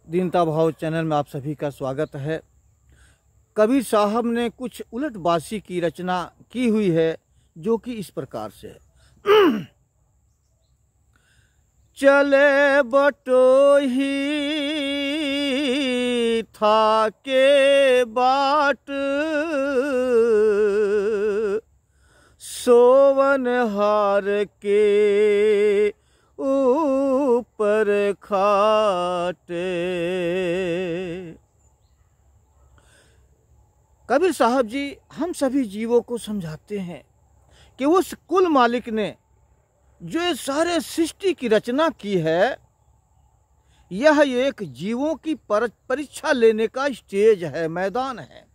दीनता भाव चैनल में आप सभी का स्वागत है। कबीर साहब ने कुछ उलटबासी की रचना की हुई है जो कि इस प्रकार से है। चले बटोही था के बाट, सोवन हार के ऊपर खाटे। कबीर साहब जी हम सभी जीवों को समझाते हैं कि उस कुल मालिक ने जो ये सारे सृष्टि की रचना की है, यह एक जीवों की परीक्षा लेने का स्टेज है, मैदान है।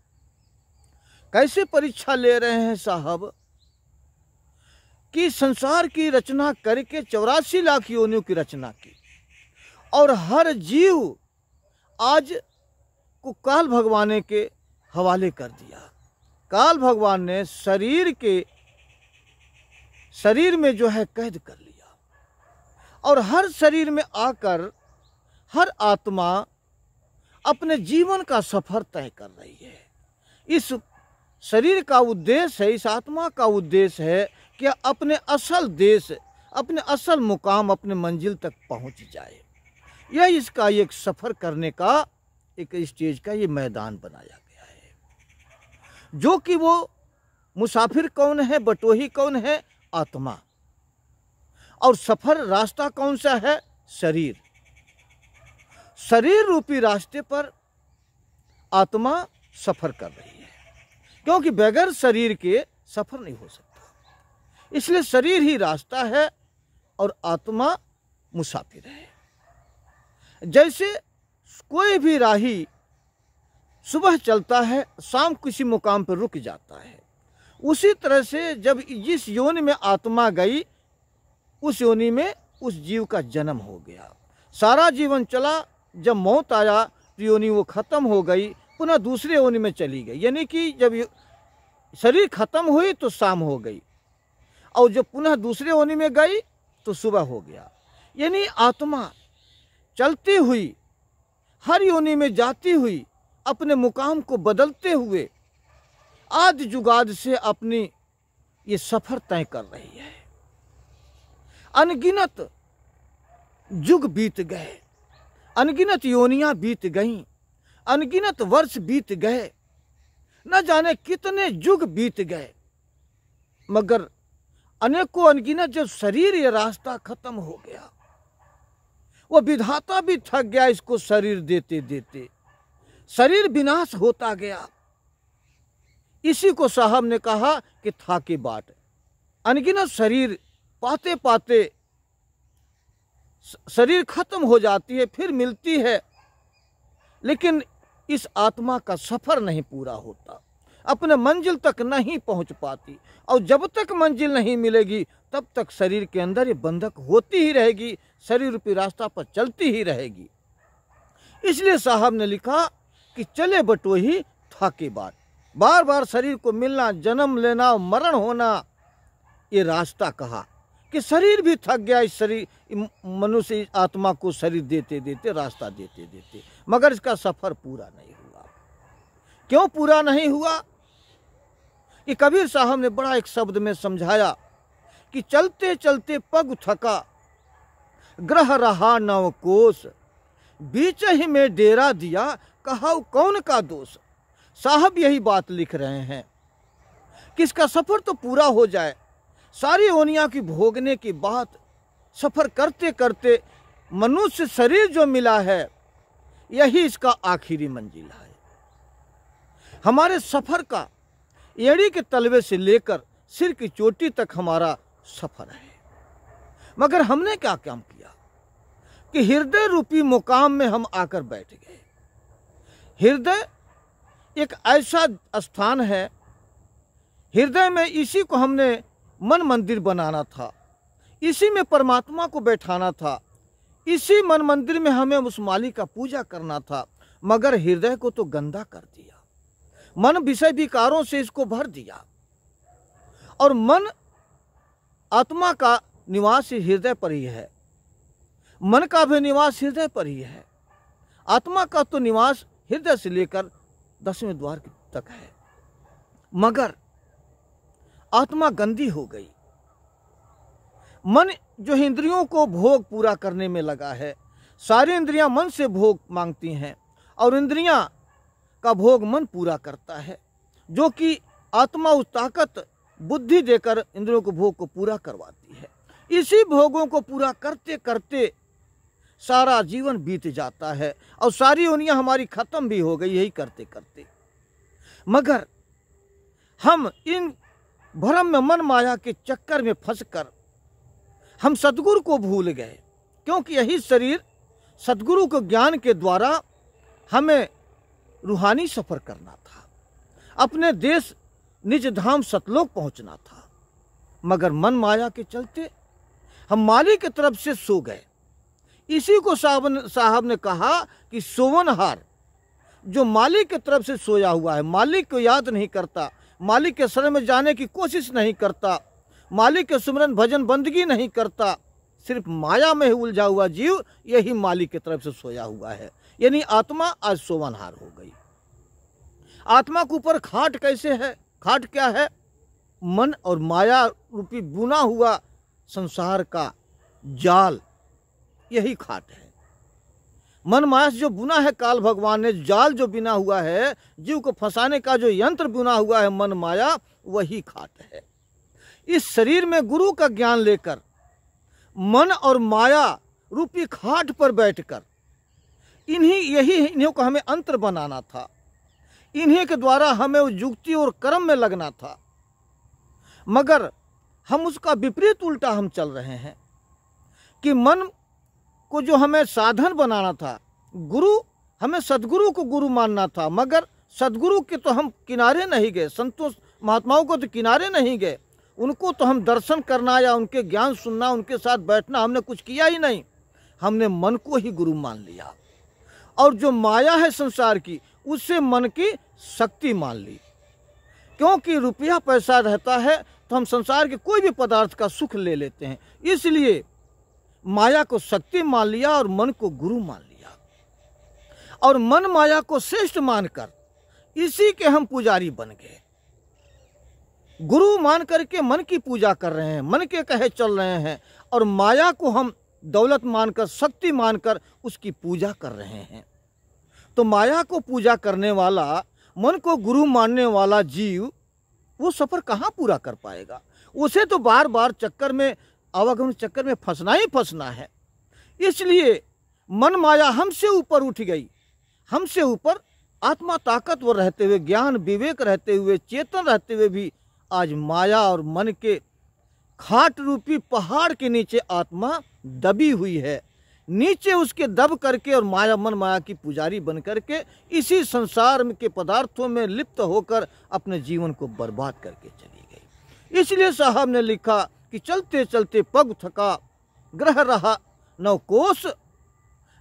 कैसे परीक्षा ले रहे हैं साहब कि संसार की रचना करके 84 लाख योनियों की रचना की और हर जीव आज को काल भगवान के हवाले कर दिया। काल भगवान ने शरीर में जो है कैद कर लिया और हर शरीर में आकर हर आत्मा अपने जीवन का सफर तय कर रही है। इस शरीर का उद्देश्य है, इस आत्मा का उद्देश्य है कि अपने असल देश, अपने असल मुकाम, अपने मंजिल तक पहुंच जाए। यह इसका एक सफर करने का एक स्टेज का ये मैदान बनाया गया है। जो कि वो मुसाफिर कौन है, बटोही कौन है? आत्मा। और सफर रास्ता कौन सा है? शरीर। शरीर रूपी रास्ते पर आत्मा सफर कर रही है, क्योंकि बगैर शरीर के सफर नहीं हो सकता। इसलिए शरीर ही रास्ता है और आत्मा मुसाफिर है। जैसे कोई भी राही सुबह चलता है, शाम किसी मुकाम पर रुक जाता है, उसी तरह से जब जिस योनि में आत्मा गई, उस योनि में उस जीव का जन्म हो गया। सारा जीवन चला, जब मौत आया तो योनि वो खत्म हो गई, पुनः दूसरे योनि में चली गई। यानी कि जब शरीर खत्म हुई तो शाम हो गई और जब पुनः दूसरे योनि में गई तो सुबह हो गया। यानी आत्मा चलती हुई, हर योनि में जाती हुई, अपने मुकाम को बदलते हुए आदि जुगाद से अपनी ये सफर तय कर रही है। अनगिनत युग बीत गए, अनगिनत योनियां बीत गईं, अनगिनत वर्ष बीत गए, न जाने कितने युग बीत गए, मगर अनेकों अनगिनत जब शरीर ये रास्ता खत्म हो गया, वो विधाता भी थक गया इसको शरीर देते देते, शरीर विनाश होता गया। इसी को साहब ने कहा कि था के बाट। अनगिनत शरीर पाते पाते शरीर खत्म हो जाती है, फिर मिलती है, लेकिन इस आत्मा का सफर नहीं पूरा होता, अपने मंजिल तक नहीं पहुंच पाती। और जब तक मंजिल नहीं मिलेगी तब तक शरीर के अंदर ये बंधक होती ही रहेगी, शरीर रूपी रास्ता पर चलती ही रहेगी। इसलिए साहब ने लिखा कि चले बटोही था के बाट। बार बार शरीर को मिलना, जन्म लेना, मरण होना, ये रास्ता कहा कि शरीर भी थक गया। इस शरीर मनुष्य आत्मा को शरीर देते देते, रास्ता देते देते, मगर इसका सफर पूरा नहीं हुआ। क्यों पूरा नहीं हुआ? कि कबीर साहब ने बड़ा एक शब्द में समझाया कि चलते चलते पग थका, ग्रह रहा नव कोस, बीच ही में डेरा दिया, कहा कौन का दोष। साहब यही बात लिख रहे हैं कि इसका सफर तो पूरा हो जाए। सारी योनियां की भोगने की बात, सफर करते करते मनुष्य शरीर जो मिला है, यही इसका आखिरी मंजिल है। हमारे सफर का एड़ी के तलवे से लेकर सिर की चोटी तक हमारा सफर है, मगर हमने क्या काम किया कि हृदय रूपी मुकाम में हम आकर बैठ गए। हृदय एक ऐसा स्थान है, हृदय में इसी को हमने मन मंदिर बनाना था, इसी में परमात्मा को बैठाना था, इसी मन मंदिर में हमें उस मालिक का पूजा करना था, मगर हृदय को तो गंदा कर दिया, मन विषय विकारों से इसको भर दिया। और मन आत्मा का निवास हृदय पर ही है, मन का भी निवास हृदय पर ही है। आत्मा का तो निवास हृदय से लेकर 10वें द्वार तक है, मगर आत्मा गंदी हो गई। मन जो इंद्रियों को भोग पूरा करने में लगा है, सारी इंद्रियां मन से भोग मांगती हैं और इंद्रियां का भोग मन पूरा करता है, जो कि आत्मा उस ताकत बुद्धि देकर इंद्रियों को भोग को पूरा करवाती है। इसी भोगों को पूरा करते करते सारा जीवन बीत जाता है और सारी दुनिया हमारी खत्म भी हो गई यही करते करते। मगर हम इन भ्रम में मन माया के चक्कर में फंसकर हम सद्गुरु को भूल गए, क्योंकि यही शरीर सद्गुरु के ज्ञान के द्वारा हमें रूहानी सफर करना था, अपने देश निज धाम सतलोक पहुंचना था। मगर मन माया के चलते हम मालिक की तरफ से सो गए। इसी को साहब ने कहा कि सोवनहार जो मालिक की तरफ से सोया हुआ है, मालिक को याद नहीं करता, मालिक के शरण में जाने की कोशिश नहीं करता, मालिक के सुमरन भजन बंदगी नहीं करता, सिर्फ माया में ही उलझा हुआ जीव यही मालिक की तरफ से सोया हुआ है। यानी आत्मा आज सोवनहार हो गई। आत्मा के ऊपर खाट कैसे है? खाट क्या है? मन और माया रूपी बुना हुआ संसार का जाल, यही खाट है। मन माया से जो बुना है काल भगवान ने, जाल जो बिना हुआ है, जीव को फंसाने का जो यंत्र बुना हुआ है मन माया, वही खाट है। इस शरीर में गुरु का ज्ञान लेकर मन और माया रूपी खाट पर बैठकर इन्हीं को हमें अंतर बनाना था, इन्हीं के द्वारा हमें उस युक्ति और कर्म में लगना था। मगर हम उसका विपरीत उल्टा हम चल रहे हैं कि मन को जो हमें साधन बनाना था, गुरु हमें सद्गुरु को गुरु मानना था, मगर सद्गुरु के तो हम किनारे नहीं गए, संतों महात्माओं को तो किनारे नहीं गए, उनको तो हम दर्शन करना या उनके ज्ञान सुनना, उनके साथ बैठना हमने कुछ किया ही नहीं। हमने मन को ही गुरु मान लिया और जो माया है संसार की उससे मन की शक्ति मान ली। क्योंकि रुपया पैसा रहता है तो हम संसार के कोई भी पदार्थ का सुख ले लेते हैं, इसलिए माया को शक्ति मान लिया और मन को गुरु मान लिया और मन माया को श्रेष्ठ मानकर इसी के हम पुजारी बन गए। गुरु मान करके मन की पूजा कर रहे हैं, मन के कहे चल रहे हैं और माया को हम दौलत मानकर, शक्ति मानकर उसकी पूजा कर रहे हैं। तो माया को पूजा करने वाला, मन को गुरु मानने वाला जीव वो सफर कहाँ पूरा कर पाएगा? उसे तो बार बार चक्कर में, आवागमन चक्कर में फंसना ही फंसना है। इसलिए मन माया हमसे ऊपर उठ गई, हमसे ऊपर आत्मा ताकतवर रहते हुए, ज्ञान विवेक रहते हुए, चेतन रहते हुए भी आज माया और मन के खाट रूपी पहाड़ के नीचे आत्मा दबी हुई है। नीचे उसके दब करके और माया, मन माया की पुजारी बन करके इसी संसार के पदार्थों में लिप्त होकर अपने जीवन को बर्बाद करके चली गई। इसलिए साहब ने लिखा कि चलते चलते पग थका, ग्रह रहा 9 कोस,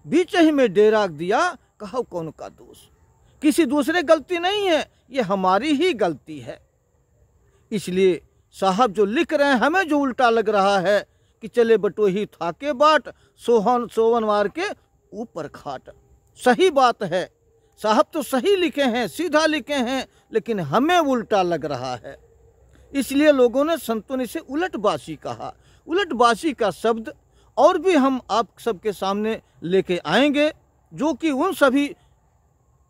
बीच ही में डेरा दिया, कहो कौन का दोष। किसी दूसरे गलती नहीं है, ये हमारी ही गलती है। इसलिए साहब जो लिख रहे हैं, हमें जो उल्टा लग रहा है कि चले बटोही थाके बाट, सोवन वार के ऊपर खाट। सही बात है, साहब तो सही लिखे हैं, सीधा लिखे हैं, लेकिन हमें उल्टा लग रहा है। इसलिए लोगों ने, संतों ने इसे उलटबासी कहा। उलटबासी का शब्द और भी हम आप सबके सामने लेके आएंगे, जो कि उन सभी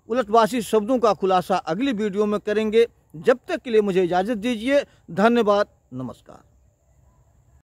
उलटबासी शब्दों का खुलासा अगली वीडियो में करेंगे। जब तक के लिए मुझे इजाज़त दीजिए। धन्यवाद, नमस्कार।